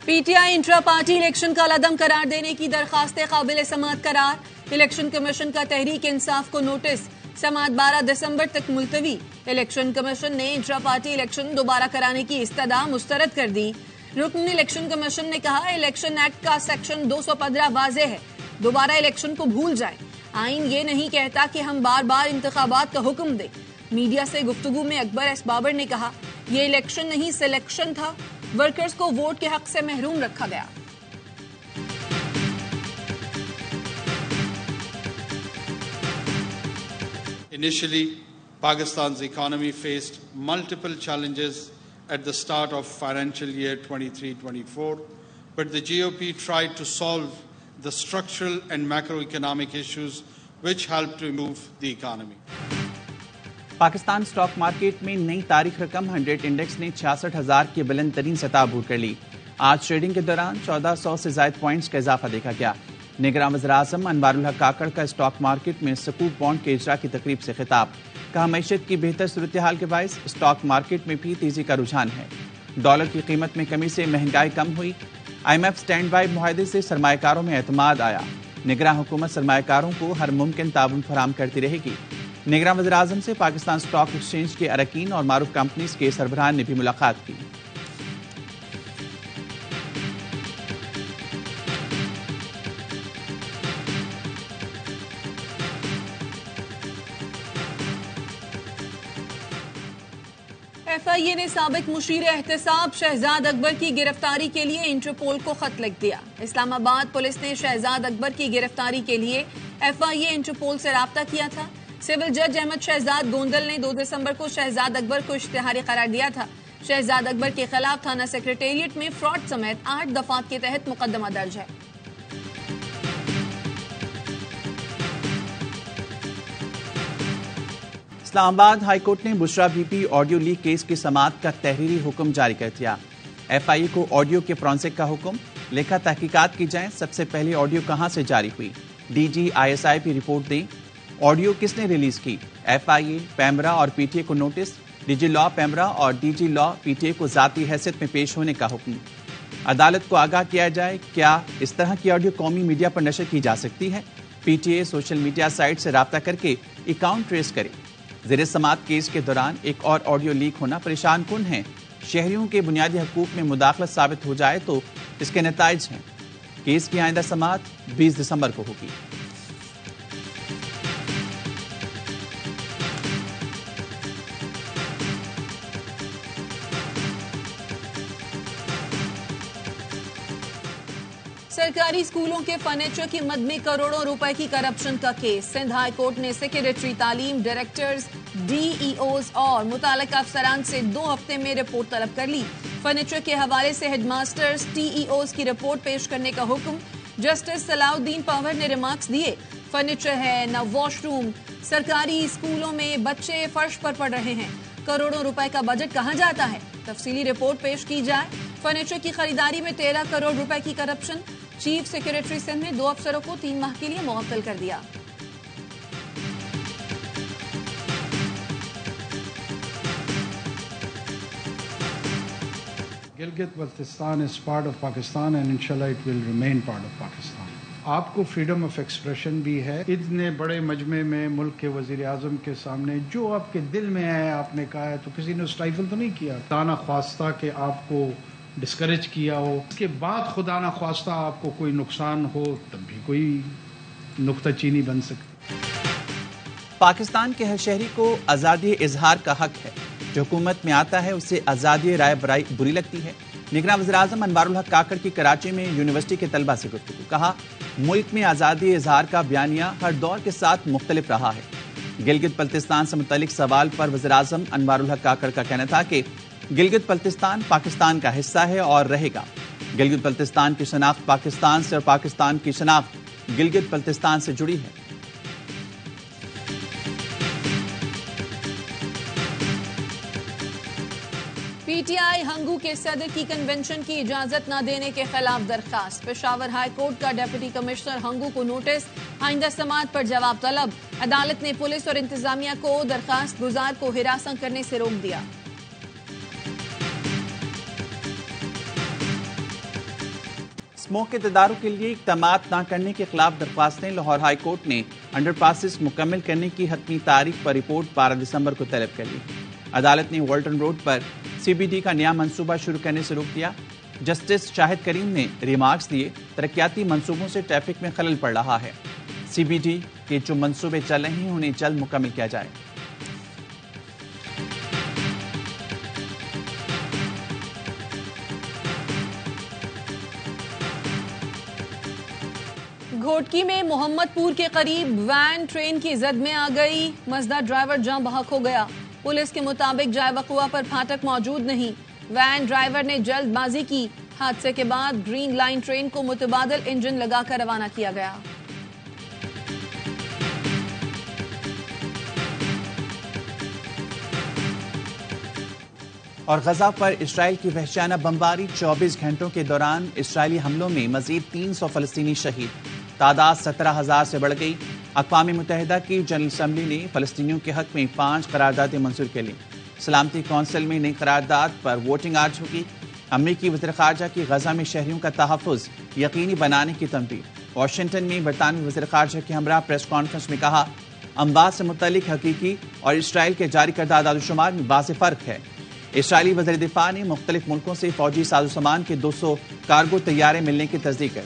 P T I intra party election کا لدم قرار دینے کی درخواست قابل سماعت قرار۔ الیکشن کمیشن کا تحریک انصاف کو نوٹس، سماعت 12 دسمبر تک ملتوی۔ الیکشن کمیشن نے انٹرا پارٹی الیکشن دوبارہ کرانے کی استدعا مسترد کر دی۔ رکن الیکشن کمیشن نے کہا الیکشن ایکٹ کا سیکشن 215 واضح ہے، دوبارہ الیکشن کو بھول جائیں۔ آئین یہ نہیں کہتا کہ ہم بار بار انتخابات کا حکم دیں۔ میڈیا سے گفتگو میں اکبر ایس بابر نے کہا یہ الیکشن نہیں سلیکشن تھا، ورکرز کو ووٹ کے حق سے محروم رکھا گیا۔ Initially, Pakistan's economy faced multiple challenges at the start of financial year 23-24, but the GOP tried to solve the structural and macroeconomic issues which helped to improve the economy. Pakistan stock market میں نئی تاریخ رقم 100 index نے 66,000 کی بلند ترین سطح عبور کر لی۔ آج ٹریڈنگ کے دوران 1400 سے زائد پوائنٹس کا اضافہ دیکھا گیا۔ نگراں وزیر اعظم انوار الحق کاکڑ کا اسٹاک مارکیٹ میں سکوک بانڈ کے اجرا کی تقریب سے خطاب، کہا معیشت کی بہتر صورتحال کے باعث اسٹاک مارکیٹ میں بھی تیزی کا رجحان ہے۔ ڈالر کی قیمت میں کمی سے مہنگائی کم ہوئی۔ I M F standby معاہدے سے سرمایہ کاروں میں اعتماد آیا۔ نگراں حکومت سرمایہ کاروں کو ہر ممکن تعاون فراہم کرتی رہے گی۔ نگراں وزیر اعظم سے پاکستان سٹاک ایکسچینج کے اراکین اور معروف کمپنیز کے سربراہان نے بھی ملاقات کی۔ ایف آئی اے نے سابق مشیر احتساب شہزاد اکبر کی گرفتاری کے لیے انٹرپول کو خط لکھ دیا۔ اسلام آباد پولیس نے شہزاد اکبر کی گرفتاری کے لیے ایف آئی اے انٹرپول سے رابطہ کیا تھا۔ سول جج احمد شہزاد گوندل نے 2 دسمبر کو شہزاد اکبر کو اشتہاری قرار دیا تھا۔ شہزاد اکبر کے خلاف تھانہ سیکریٹریٹ میں فراڈ سمیت 8 دفعات کے تحت مقدمہ درج ہے۔ اسلام آباد ہائی کورٹ نے بشرا بی پی آڈیو لیک کیس کی سماعت کا تحریری حکم جاری کر دیا۔ ایف آئی اے کو آڈیو کے فرانسک کا حکم، لکھا تحقیقات کی جائیں، سب سے پہلے آڈیو کہاں سے جاری ہوئی، D G I S I P report دیں، آڈیو کس نے ریلیز کی، ایف آئی اے، پیمرا اور پی ٹی اے کو نوٹس، ڈی جی لا پیمرا اور ڈی جی لا پی ٹی اے کو ذاتی حیثیت میں پیش ہونے کا حکم، عدالت کو آگاہ کیا جائے کیا اس طرح کی آڈیو قومی میڈیا پر نشر کی جا سکتی ہے، P T A social media site سے رابطہ کر کے اکاؤنٹ ٹریس کرے۔ زیر سماعت کیس کے دوران ایک اور آڈیو لیک ہونا پریشان کن ہے۔ شہریوں کے بنیادی حقوق میں مداخلت ثابت ہو جائے تو اس کے نتائج ہیں۔ کیس کی آئندہ سماعت 20 دسمبر کو ہوگی۔ سرکاری اسکولوں کے فرنیچر کی مد میں کروڑوں روپے کی کرپشن کا کیس۔ سندھ ہائی کورٹ نے سیکریٹری تعلیم، ڈائریکٹرز، ڈی ای اوز اور متعلقہ افسران سے 2 ہفتے میں رپورٹ طلب کر لی۔ فرنیچر کے حوالے سے head masters, T E Os کی رپورٹ پیش کرنے کا حکم۔ جسٹس صلاح الدین پنور نے ریمارکس دیے، فرنیچر ہے نہ واش روم، سرکاری اسکولوں میں بچے فرش پر پڑ رہے ہیں، کروڑوں روپے کا بجٹ کہاں جاتا ہے، تفصیلی رپورٹ پیش کی جائے۔ فرنیچر کی خریداری میں 13 کروڑ روپے کی کرپشن۔ چیف سیکریٹری سندھ نے 2 افسروں کو 3 ماہ کے لیے معطل کر دیا۔ Gilgit Baltistan is part of Pakistan and inshallah it will remain part of Pakistan. آپ کو فریڈم آف ایکسپریشن بھی ہے۔ اتنے بڑے مجمع میں ملک کے وزیر اعظم کے سامنے جو آپ کے دل میں ہے آپ نے کہا ہے، تو کسی نے اسٹائفل تو نہیں کیا، خدا نہ خواستہ کہ آپ کو ڈسکریج کیا ہو، اس کے بعد خدا نہ خواستہ آپ کو کوئی نقصان ہو، تب بھی کوئی نکتہ چینی بن سکتی۔ پاکستان کے ہر شہری کو آزادی اظہار کا حق ہے، جو حکومت میں آتا ہے اسے آزادی رائے برائی بری لگتی ہے۔ نگراں وزیر اعظم انوار الحق کاکڑ کی کراچی میں یونیورسٹی کے طلبہ سے گفتگو، کہا ملک میں آزادی اظہار کا بیانیہ ہر دور کے ساتھ مختلف رہا ہے۔ گلگت بلتستان سے متعلق سوال پر وزیر اعظم انوار الحق کاکڑ کا کہنا تھا کہ گلگت بلتستان پاکستان کا حصہ ہے اور رہے گا۔ گلگت بلتستان کی شناخت پاکستان سے اور پاکستان کی شناخت گلگت بلتستان سے جڑی ہے۔ پی ٹی آئی ہنگو کے صدر کی کنونشن کی اجازت نہ دینے کے خلاف درخواست۔ پشاور ہائی کورٹ کا ڈپٹی کمشنر ہنگو کو نوٹس، آئندہ سماعت پر جواب طلب۔ عدالت نے پولیس اور انتظامیہ کو درخواست گزار کو ہراساں کرنے سے روک دیا۔ اسموک کے اداروں کے لیے اقدامات نہ کرنے کے خلاف درخواستیں لاہور ہائی کورٹ نے انڈر پاسز مکمل کرنے کی حتمی تاریخ پر رپورٹ 12 دسمبر کو طلب کر لی۔ عدالت نے والٹن روڈ پر سی بی ڈی کا نیا منصوبہ شروع کرنے سے روک دیا۔ جسٹس شاہد کریم نے ریمارکس دیے، ترقیاتی منصوبوں سے ٹریفک میں خلل پڑ رہا ہے، سی بی ڈی کے جو منصوبے چل رہے ہیں انہیں جلد مکمل کیا جائے۔ گھوٹکی میں محمد پور کے قریب وین ٹرین کی زد میں آ گئی، مزدہ ڈرائیور جاں بحق ہو گیا۔ پولیس کے مطابق جائے وقوع پر پھاٹک موجود نہیں، وین ڈرائیور نے جلد بازی کی۔ حادثے کے بعد گرین لائن ٹرین کو متبادل انجن لگا کر روانہ کیا گیا۔ اور غزہ پر اسرائیل کی وحشیانہ بمباری، 24 گھنٹوں کے دوران اسرائیلی حملوں میں مزید 300 فلسطینی شہید، تعداد 17,000 سے بڑھ گئی۔ اقوام متحدہ کی جنرل اسمبلی نے فلسطینیوں کے حق میں 5 قراردادیں منظور کر لیں۔ سلامتی کونسل میں نئی قرارداد پر ووٹنگ آج ہوگی۔ امریکی وزیر خارجہ کی غزہ میں شہریوں کا تحفظ یقینی بنانے کی تنبیہ۔ واشنگٹن میں برطانوی وزیر خارجہ کے ہمراہ پریس کانفرنس میں کہا، انباء سے متعلق حقیقی اور اسرائیل کے جاری کردہ اعداد و شمار میں واضح فرق ہے۔ اسرائیلی وزیر دفاع نے مختلف ملکوں سے فوجی ساز و سامان کے 200 کارگو طیارے ملنے کی تصدیق کی۔